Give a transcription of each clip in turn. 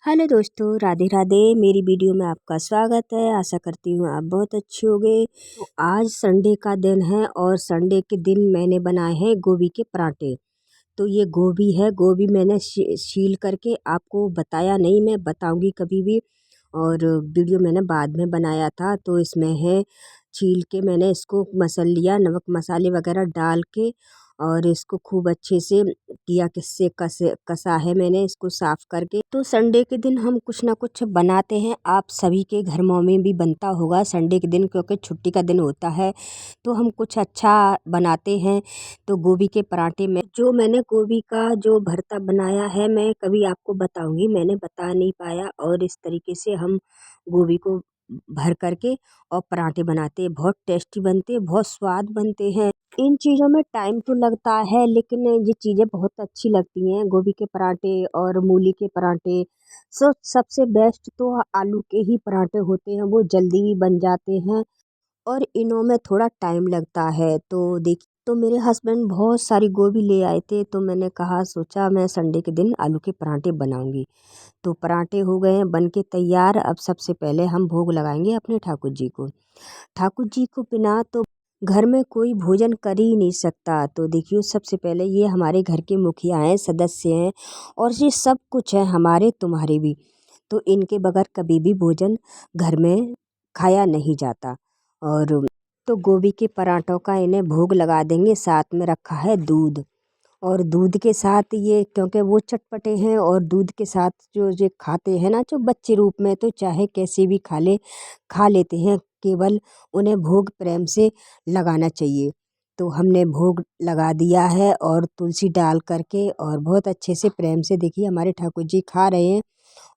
Hello दोस्तों, राधे राधे। मेरी video में आपका स्वागत है। आशा करती हूँ आप बहुत अच्छे होंगे। तो आज संडे का दिन है और संडे के दिन मैंने बनाए हैं गोभी के पराठे। तो ये गोभी है, गोभी मैंने छील करके आपको बताया नहीं, मैं बताऊंगी कभी भी। और वीडियो मैंने बाद में बनाया था। तो इसमें है, छील के मैंने इसको मसल लिया, नमक मसाले वगैरह डाल के, और इसको खूब अच्छे से किया, किससे कसा है मैंने इसको साफ़ करके। तो संडे के दिन हम कुछ ना कुछ बनाते हैं। आप सभी के घर में भी बनता होगा संडे के दिन, क्योंकि छुट्टी का दिन होता है तो हम कुछ अच्छा बनाते हैं। तो गोभी के पराठे में जो मैंने गोभी का जो भरता बनाया है, मैं कभी आपको बताऊंगी, मैंने बता नहीं पाया। और इस तरीके से हम गोभी को भर करके और पराठे बनाते हैं। बहुत टेस्टी बनते हैं, बहुत स्वाद बनते हैं। इन चीज़ों में टाइम तो लगता है, लेकिन ये चीज़ें बहुत अच्छी लगती हैं। गोभी के पराठे और मूली के पराठे, सबसे बेस्ट तो आलू के ही पराठे होते हैं। वो जल्दी भी बन जाते हैं और इनों में थोड़ा टाइम लगता है। तो देखिए, तो मेरे हस्बैंड बहुत सारी गोभी ले आए थे, तो मैंने कहा, सोचा मैं संडे के दिन आलू के पराठे बनाऊंगी। तो पराठे हो गए हैं बन के तैयार। अब सबसे पहले हम भोग लगाएंगे अपने ठाकुर जी को। ठाकुर जी को बिना तो घर में कोई भोजन कर ही नहीं सकता। तो देखियो, सबसे पहले ये हमारे घर के मुखिया हैं, सदस्य हैं, और ये सब कुछ है हमारे तुम्हारे भी। तो इनके बगैर कभी भी भोजन घर में खाया नहीं जाता। और तो गोभी के पराठों का इन्हें भोग लगा देंगे। साथ में रखा है दूध, और दूध के साथ ये, क्योंकि वो चटपटे हैं, और दूध के साथ जो ये खाते हैं ना, जो बच्चे रूप में, तो चाहे कैसे भी खा लेते हैं। केवल उन्हें भोग प्रेम से लगाना चाहिए। तो हमने भोग लगा दिया है और तुलसी डाल करके, और बहुत अच्छे से प्रेम से देखिए हमारे ठाकुर जी खा रहे हैं।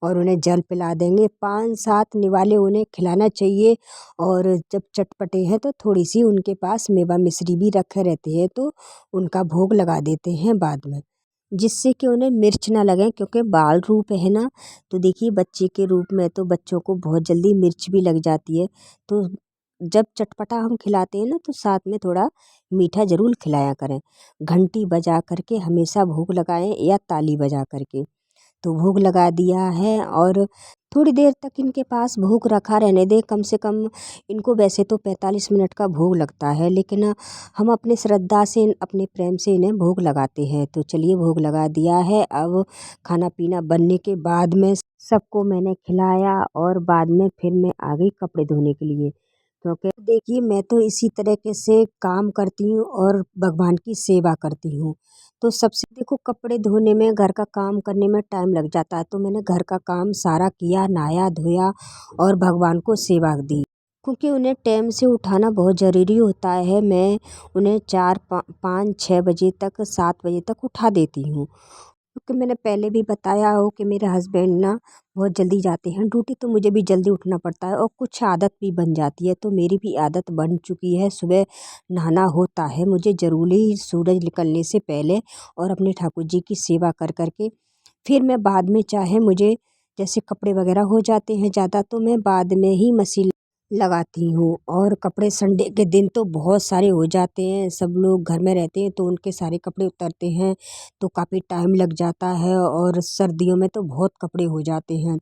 और उन्हें जल पिला देंगे, 5-7 निवाले उन्हें खिलाना चाहिए। और जब चटपटे हैं तो थोड़ी सी उनके पास मेवा मिश्री भी रखे रहते हैं, तो उनका भोग लगा देते हैं बाद में, जिससे कि उन्हें मिर्च ना लगे, क्योंकि बाल रूप है ना। तो देखिए, बच्चे के रूप में तो बच्चों को बहुत जल्दी मिर्च भी लग जाती है। तो जब चटपटा हम खिलाते हैं ना, तो साथ में थोड़ा मीठा ज़रूर खिलाया करें। घंटी बजा करके हमेशा भोग लगाएं, या ताली बजा करके। तो भोग लगा दिया है, और थोड़ी देर तक इनके पास भोग रखा रहने दें, कम से कम। इनको वैसे तो 45 मिनट का भोग लगता है, लेकिन हम अपने श्रद्धा से, अपने प्रेम से इन्हें भोग लगाते हैं। तो चलिए, भोग लगा दिया है। अब खाना पीना बनने के बाद में सबको मैंने खिलाया, और बाद में फिर मैं आ गई कपड़े धोने के लिए। क्योंकि देखिए, मैं तो इसी तरीके से काम करती हूँ और भगवान की सेवा करती हूँ। तो सबसे देखो, कपड़े धोने में, घर का काम करने में टाइम लग जाता है। तो मैंने घर का काम सारा किया, नहाया धोया, और भगवान को सेवा दी। क्योंकि उन्हें टाइम से उठाना बहुत ज़रूरी होता है। मैं उन्हें 4-5-6 बजे तक, 7 बजे तक उठा देती हूँ। क्योंकि मैंने पहले भी बताया हो कि मेरे हस्बैंड ना बहुत जल्दी जाते हैं ड्यूटी, तो मुझे भी जल्दी उठना पड़ता है, और कुछ आदत भी बन जाती है। तो मेरी भी आदत बन चुकी है, सुबह नहाना होता है मुझे ज़रूरी, सूरज निकलने से पहले। और अपने ठाकुर जी की सेवा कर करके फिर मैं बाद में, चाहे मुझे जैसे कपड़े वगैरह हो जाते हैं ज़्यादा, तो मैं बाद में ही मशीन लगाती हूँ। और कपड़े संडे के दिन तो बहुत सारे हो जाते हैं, सब लोग घर में रहते हैं, तो उनके सारे कपड़े उतरते हैं, तो काफ़ी टाइम लग जाता है। और सर्दियों में तो बहुत कपड़े हो जाते हैं।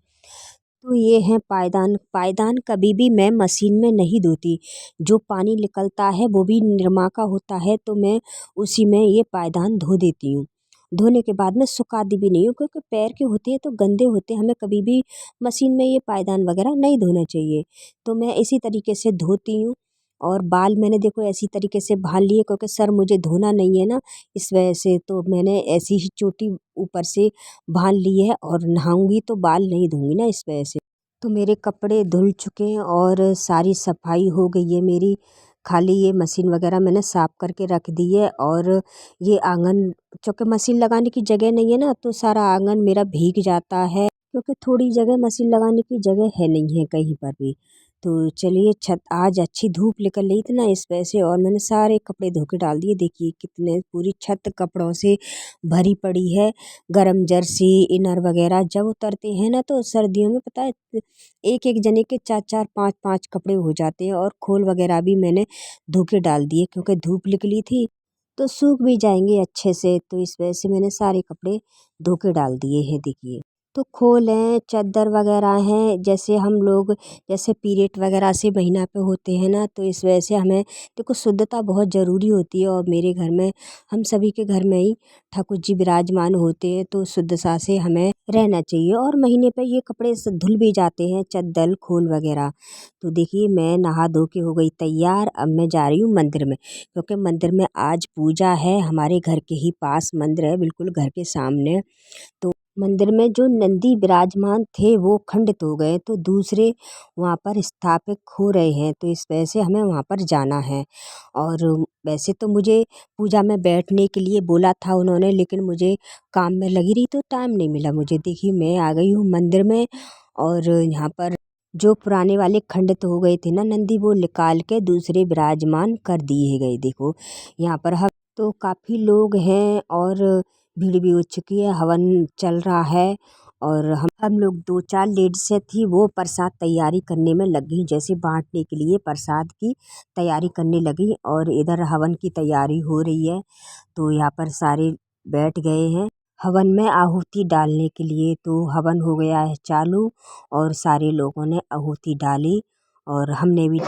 तो ये है पायदान। पायदान कभी भी मैं मशीन में नहीं धोती। जो पानी निकलता है वो भी निरमा का होता है, तो मैं उसी में ये पायदान धो देती हूँ। धोने के बाद में सुखाती भी नहीं हूँ, क्योंकि पैर के होते हैं तो गंदे होते हैं, हमें कभी भी मशीन में ये पायदान वगैरह नहीं धोना चाहिए। तो मैं इसी तरीके से धोती हूँ। और बाल मैंने देखो ऐसी तरीके से बांध लिए, क्योंकि सर मुझे धोना नहीं है ना, इस वजह से। तो मैंने ऐसी ही चोटी ऊपर से बांध ली है, और नहाऊंगी तो बाल नहीं धोंगी ना, इस वजह से। तो मेरे कपड़े धुल चुके हैं, और सारी सफाई हो गई है मेरी। खाली ये मशीन वगैरह मैंने साफ़ करके रख दी है। और ये आंगन, चूँकि मशीन लगाने की जगह नहीं है ना, तो सारा आंगन मेरा भीग जाता है, क्योंकि थोड़ी जगह मशीन लगाने की जगह है नहीं है कहीं पर भी। तो चलिए, छत आज अच्छी धूप निकल रही थी ना, इस वजह से, और मैंने सारे कपड़े धो के डाल दिए। देखिए कितने, पूरी छत कपड़ों से भरी पड़ी है। गरम जर्सी, इनर वगैरह जब उतरते हैं ना, तो सर्दियों में पता है, एक एक जने के 4-4 5-5 कपड़े हो जाते हैं। और खोल वगैरह भी मैंने धो के डाल दिए, क्योंकि धूप निकली थी, तो सूख भी जाएंगे अच्छे से। तो इस वजह से मैंने सारे कपड़े धो के डाल दिए हैं, देखिए। तो खोल हैं, चद्दर वगैरह हैं, जैसे हम लोग जैसे पीरियड वगैरह से महीना पे होते हैं ना, तो इस वजह से हमें देखो शुद्धता बहुत ज़रूरी होती है। और मेरे घर में हम सभी के घर में ही ठाकुर जी विराजमान होते हैं, तो शुद्धता से हमें रहना चाहिए। और महीने पे ये कपड़े धुल भी जाते हैं, चद्दर खोल वगैरह। तो देखिए मैं नहा धो के हो गई तैयार, अब मैं जा रही हूँ मंदिर में, क्योंकि मंदिर में आज पूजा है। हमारे घर के ही पास मंदिर है, बिल्कुल घर के सामने। तो मंदिर में जो नंदी विराजमान थे वो खंडित हो गए, तो दूसरे वहाँ पर स्थापित हो रहे हैं, तो इस वजह से हमें वहाँ पर जाना है। और वैसे तो मुझे पूजा में बैठने के लिए बोला था उन्होंने, लेकिन मुझे काम में लगी रही तो टाइम नहीं मिला मुझे। देखिए मैं आ गई हूँ मंदिर में, और यहाँ पर जो पुराने वाले खंडित हो गए थे ना नंदी, वो निकाल के दूसरे विराजमान कर दिए गए। देखो यहाँ पर हम तो काफ़ी लोग हैं, और भीड़ भी हो चुकी है, हवन चल रहा है। और हम लोग 2-4 लेडीसें थी, वो प्रसाद तैयारी करने में लगी, जैसे बांटने के लिए प्रसाद की तैयारी करने लगी। और इधर हवन की तैयारी हो रही है, तो यहाँ पर सारे बैठ गए हैं हवन में आहुति डालने के लिए। तो हवन हो गया है चालू, और सारे लोगों ने आहुति डाली, और हमने भी।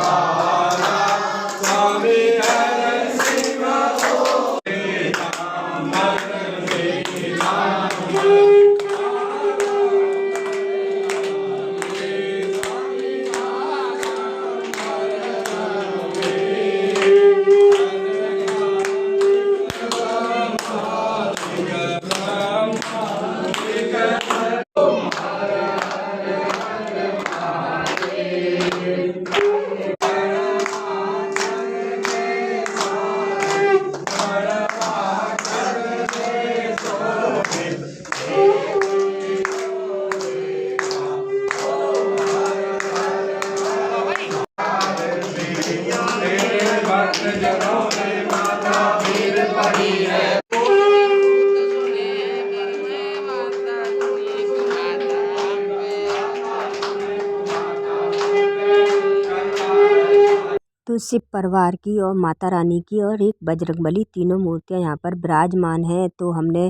तो शिव परिवार की और माता रानी की और एक बजरंगबली, तीनों मूर्तियाँ यहाँ पर विराजमान हैं। तो हमने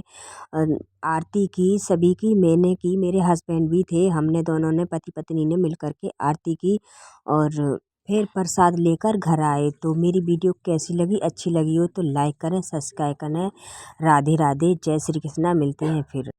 आरती की, सभी की, मैंने की, मेरे हस्बैंड भी थे, हमने दोनों ने पति पत्नी ने मिल कर के आरती की, और फिर प्रसाद लेकर घर आए। तो मेरी वीडियो कैसी लगी, अच्छी लगी हो तो लाइक करें, सब्सक्राइब करें। राधे राधे, जय श्री कृष्णा, मिलते हैं फिर।